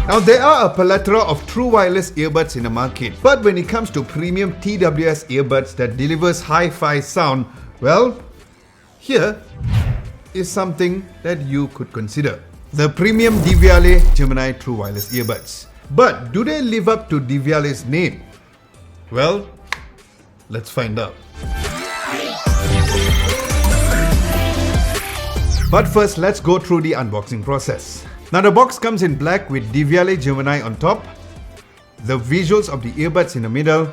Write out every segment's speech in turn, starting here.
Now, there are a plethora of true wireless earbuds in the market, but when it comes to premium TWS earbuds that delivers hi-fi sound, well, here is something that you could consider. The premium Diviale Gemini True Wireless Earbuds. But do they live up to Diviale's name? Well, let's find out. But first, let's go through the unboxing process. Now, the box comes in black with Diviale Gemini on top, the visuals of the earbuds in the middle,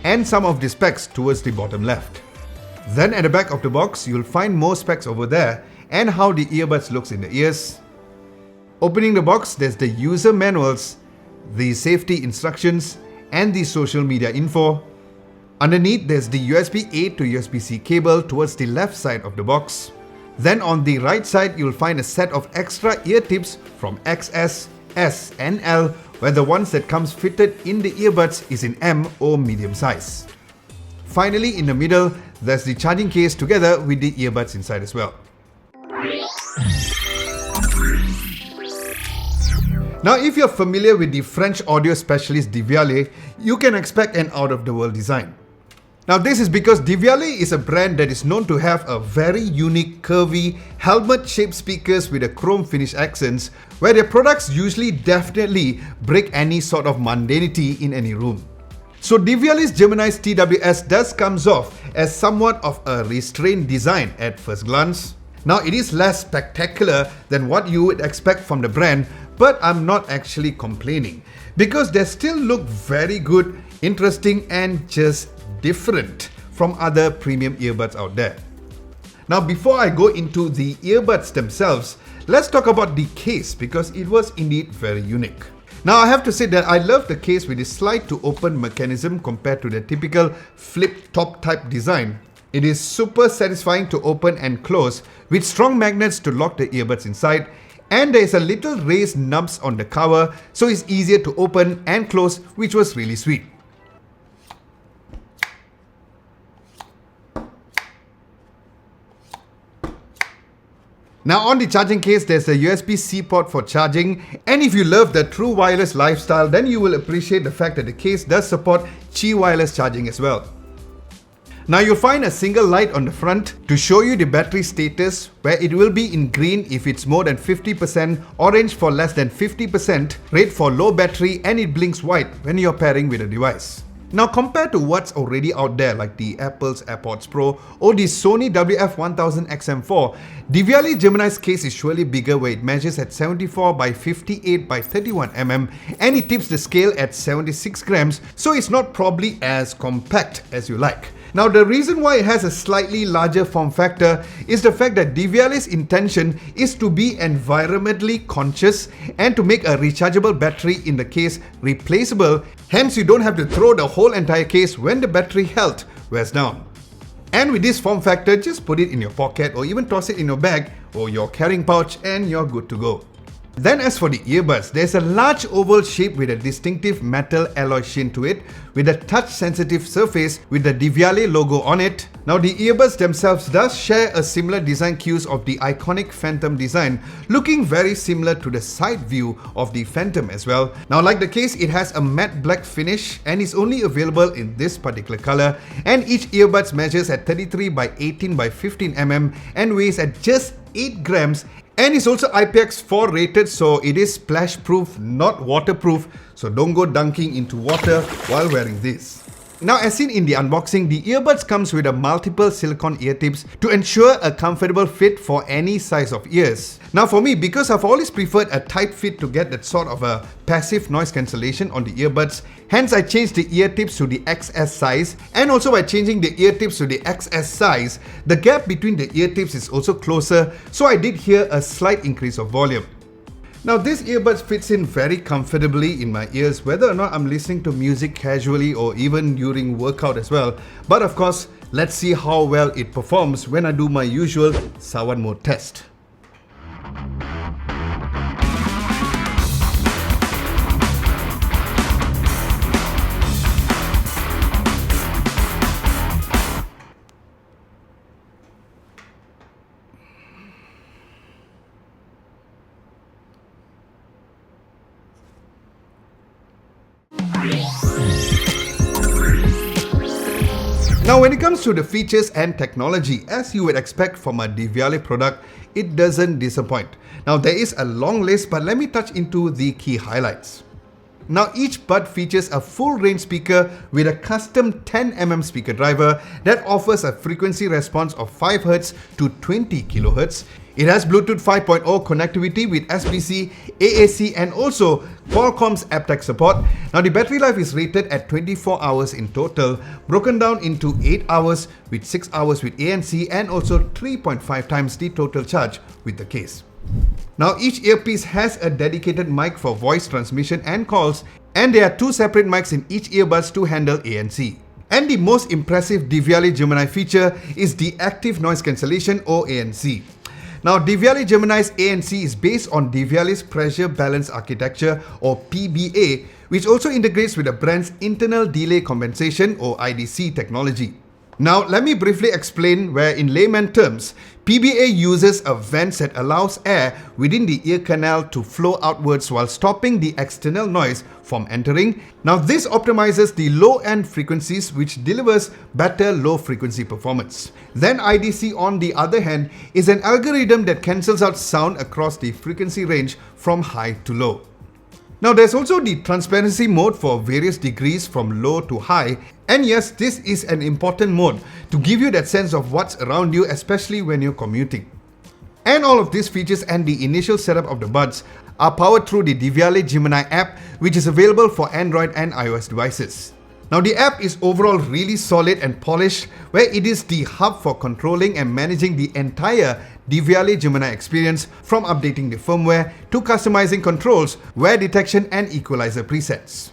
and some of the specs towards the bottom left. Then at the back of the box, you'll find more specs over there and how the earbuds looks in the ears. Opening the box, there's the user manuals, the safety instructions, and the social media info. Underneath, there's the USB-A to USB-C cable towards the left side of the box. Then on the right side, you'll find a set of extra ear tips from XS, S and L, where the ones that comes fitted in the earbuds is in M or medium size. Finally, in the middle, there's the charging case together with the earbuds inside as well. Now, if you're familiar with the French audio specialist Diviale, you can expect an out-of-the-world design. Now, this is because Diviale is a brand that is known to have a very unique, curvy, helmet-shaped speakers with a chrome finish accents, where their products usually definitely break any sort of mundanity in any room. So Diviale's Gemini's TWS does comes off as somewhat of a restrained design at first glance. Now, it is less spectacular than what you would expect from the brand, but I'm not actually complaining because they still look very good, interesting, and just different from other premium earbuds out there. Now, before I go into the earbuds themselves, let's talk about the case because it was indeed very unique. Now, I have to say that I love the case with the slide to open mechanism compared to the typical flip top type design. It is super satisfying to open and close with strong magnets to lock the earbuds inside, and there is a little raised nubs on the cover, so it's easier to open and close, which was really sweet. Now, on the charging case, there's a USB-C port for charging, and if you love the true wireless lifestyle, then you will appreciate the fact that the case does support Qi wireless charging as well. Now, you'll find a single light on the front to show you the battery status, where it will be in green if it's more than 50%, orange for less than 50%, red for low battery, and it blinks white when you're pairing with a device. Now, compared to what's already out there like the Apple's AirPods Pro or the Sony WF-1000XM4, Diviale Gemini's case is surely bigger, where it measures at 74 by 58 by 31 mm and it tips the scale at 76 grams, so it's not probably as compact as you like. Now, the reason why it has a slightly larger form factor is the fact that Diviale's intention is to be environmentally conscious and to make a rechargeable battery in the case replaceable. Hence, you don't have to throw the whole entire case when the battery health wears down. And with this form factor, just put it in your pocket or even toss it in your bag or your carrying pouch and you're good to go. Then as for the earbuds, there's a large oval shape with a distinctive metal alloy sheen to it with a touch-sensitive surface with the Diviale logo on it. Now, the earbuds themselves does share a similar design cues of the iconic Phantom design, looking very similar to the side view of the Phantom as well. Now, like the case, it has a matte black finish and is only available in this particular color, and each earbuds measures at 33 by 18 by 15 mm and weighs at just 8 grams. And it's also IPX4 rated, so it is splash proof, not waterproof, so don't go dunking into water while wearing this. Now, as seen in the unboxing, the earbuds comes with a multiple silicone ear tips to ensure a comfortable fit for any size of ears. Now, for me, because I've always preferred a tight fit to get that sort of a passive noise cancellation on the earbuds, hence I changed the ear tips to the XS size, and also by changing the ear tips to the XS size, the gap between the ear tips is also closer, so I did hear a slight increase of volume. Now, this earbuds fits in very comfortably in my ears, whether or not I'm listening to music casually or even during workout as well. But of course, let's see how well it performs when I do my usual Sawan mode test. Now when it comes to the features and technology, as you would expect from a Devialet product, it doesn't disappoint. Now there is a long list, but let me touch into the key highlights. Now each bud features a full range speaker with a custom 10mm speaker driver that offers a frequency response of 5Hz to 20 kHz. It has Bluetooth 5.0 connectivity with SBC, AAC and also Qualcomm's aptX support. Now the battery life is rated at 24 hours in total, broken down into 8 hours with 6 hours with ANC and also 3.5 times the total charge with the case. Now each earpiece has a dedicated mic for voice transmission and calls, and there are two separate mics in each earbuds to handle ANC. And the most impressive Devialet Gemini feature is the active noise cancellation or ANC. Now Devialet Gemini's ANC is based on Devialet's pressure balance architecture or PBA, which also integrates with the brand's internal delay compensation or IDC technology. Now let me briefly explain where in layman terms, PBA uses a vent that allows air within the ear canal to flow outwards while stopping the external noise from entering. Now this optimizes the low-end frequencies which delivers better low-frequency performance. Then IDC on the other hand is an algorithm that cancels out sound across the frequency range from high to low. Now there's also the transparency mode for various degrees from low to high, and yes, this is an important mode to give you that sense of what's around you, especially when you're commuting. And all of these features and the initial setup of the buds are powered through the Devialet Gemini app, which is available for Android and iOS devices. Now the app is overall really solid and polished, where it is the hub for controlling and managing the entire Devialet Gemini experience, from updating the firmware to customizing controls, wear detection and equalizer presets.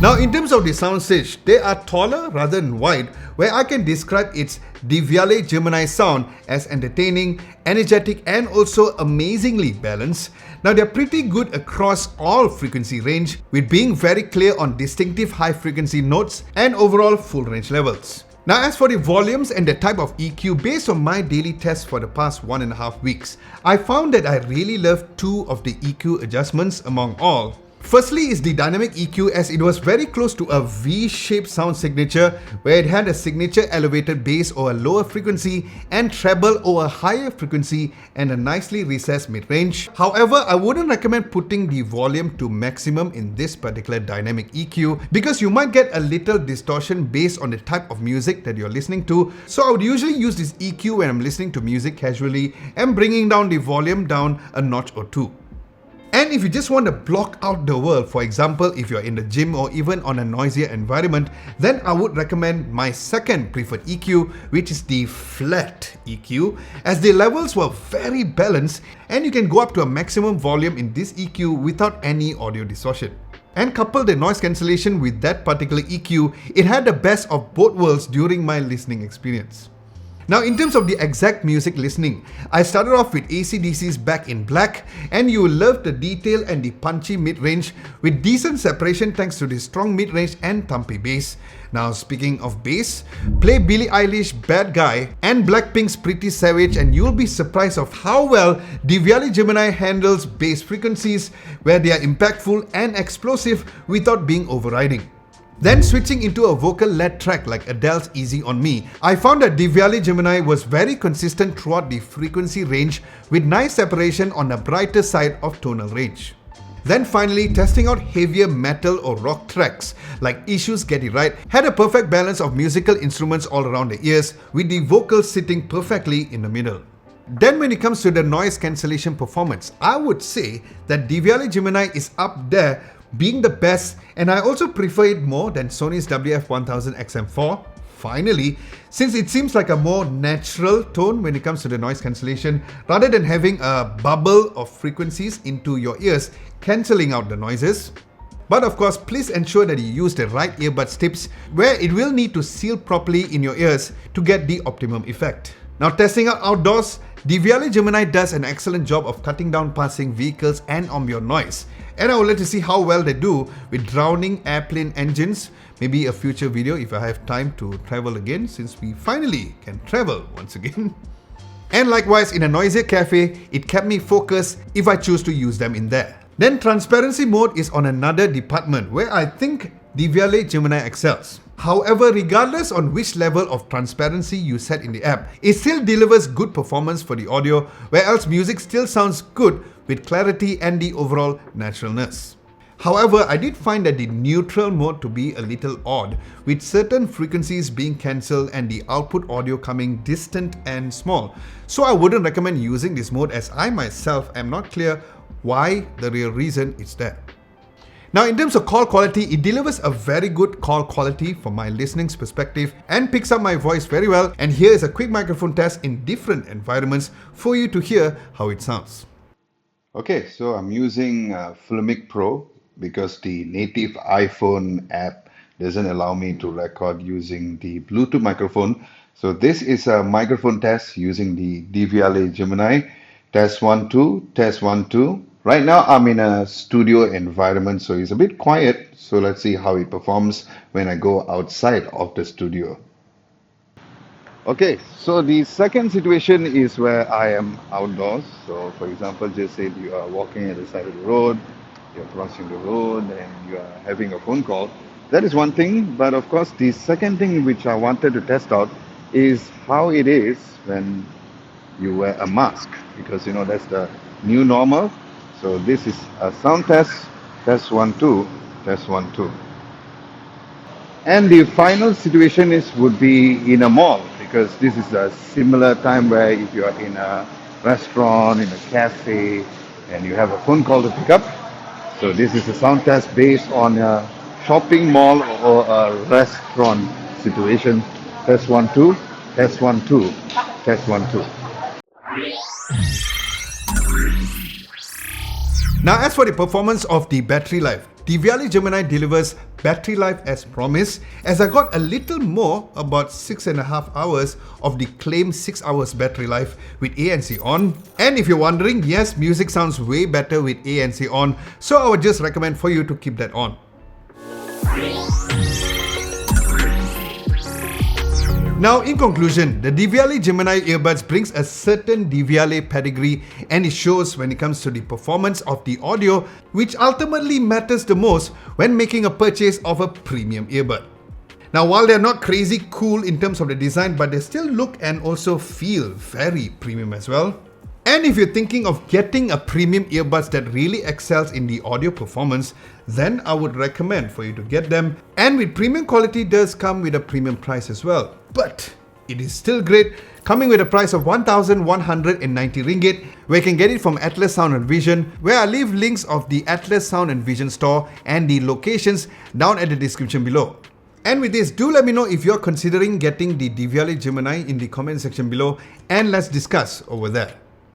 Now in terms of the soundstage, they are taller rather than wide, where I can describe its Devialet Gemini sound as entertaining, energetic and also amazingly balanced. Now they're pretty good across all frequency range, with being very clear on distinctive high frequency notes and overall full range levels. Now as for the volumes and the type of EQ, based on my daily tests for the past 1.5 weeks, I found that I really love two of the EQ adjustments among all. Firstly is the dynamic EQ, as it was very close to a V-shaped sound signature where it had a signature elevated bass or a lower frequency and treble or a higher frequency and a nicely recessed mid-range. However, I wouldn't recommend putting the volume to maximum in this particular dynamic EQ because you might get a little distortion based on the type of music that you're listening to. So I would usually use this EQ when I'm listening to music casually and bringing down the volume down a notch or two. And if you just want to block out the world, for example, if you're in the gym or even on a noisier environment, then I would recommend my second preferred EQ, which is the flat EQ, as the levels were very balanced and you can go up to a maximum volume in this EQ without any audio distortion. And couple the noise cancellation with that particular EQ, it had the best of both worlds during my listening experience. Now in terms of the exact music listening, I started off with AC/DC's Back in Black, and you will love the detail and the punchy mid-range with decent separation thanks to the strong mid-range and thumpy bass. Now speaking of bass, play Billie Eilish Bad Guy and Blackpink's Pretty Savage and you'll be surprised of how well Devialet Gemini handles bass frequencies where they are impactful and explosive without being overriding. Then switching into a vocal-led track like Adele's Easy On Me, I found that Devialet Gemini was very consistent throughout the frequency range with nice separation on the brighter side of tonal range. Then finally, testing out heavier metal or rock tracks like Issues Get It Right had a perfect balance of musical instruments all around the ears, with the vocals sitting perfectly in the middle. Then when it comes to the noise cancellation performance, I would say that Devialet Gemini is up there being the best, and I also prefer it more than Sony's WF-1000 XM4. Finally, since it seems like a more natural tone when it comes to the noise cancellation, rather than having a bubble of frequencies into your ears cancelling out the noises. But of course, please ensure that you use the right earbud tips where it will need to seal properly in your ears to get the optimum effect. Now testing out outdoors, Devialet Gemini does an excellent job of cutting down passing vehicles and ambient noise. And I would like to see how well they do with drowning airplane engines. Maybe a future video if I have time to travel again, since we finally can travel once again. And likewise, in a noisier cafe, it kept me focused if I choose to use them in there. Then transparency mode is on another department where I think the Viale Gemini excels. However, regardless on which level of transparency you set in the app, it still delivers good performance for the audio, whereas music still sounds good with clarity and the overall naturalness. However, I did find that the neutral mode to be a little odd, with certain frequencies being cancelled and the output audio coming distant and small. So I wouldn't recommend using this mode, as I myself am not clear why the real reason is there. Now, in terms of call quality, it delivers a very good call quality from my listening's perspective and picks up my voice very well. And here is a quick microphone test in different environments for you to hear how it sounds. Okay, so I'm using Filmic Pro because the native iPhone app doesn't allow me to record using the Bluetooth microphone. So this is a microphone test using the Viale Gemini. Test 1 2, test 1 2. Right now I'm in a studio environment, so it's a bit quiet. So let's see how it performs when I go outside of the studio. Okay, so the second situation is where I am outdoors. So, for example, just say you are walking at the side of the road, you're crossing the road, and you are having a phone call. That is one thing, but of course, the second thing which I wanted to test out is how it is when you wear a mask, because that's the new normal. So, this is a sound test, test 1 2, test 1 2. And the final situation would be in a mall, because this is a similar time where if you are in a restaurant, in a cafe, and you have a phone call to pick up. So this is a sound test based on a shopping mall or a restaurant situation. Test 1 2, test 1 2, test 1 2. Now, as for the performance of the battery life, the Viale Gemini delivers battery life as promised, as I got a little more, about 6.5 hours of the claimed 6 hours battery life with ANC on. And if you're wondering, yes, music sounds way better with ANC on, so I would just recommend for you to keep that on. Now, in conclusion, the Viale Gemini earbuds brings a certain Viale pedigree, and it shows when it comes to the performance of the audio, which ultimately matters the most when making a purchase of a premium earbud. Now, while they're not crazy cool in terms of the design, but they still look and also feel very premium as well. And if you're thinking of getting a premium earbuds that really excels in the audio performance, then I would recommend for you to get them. And with premium quality does come with a premium price as well. But it is still great, coming with a price of 1,190 ringgit, where you can get it from Atlas Sound and Vision, where I leave links of the Atlas Sound and Vision store and the locations down at the description below. And with this, do let me know if you're considering getting the Viale Gemini in the comment section below, and let's discuss over there.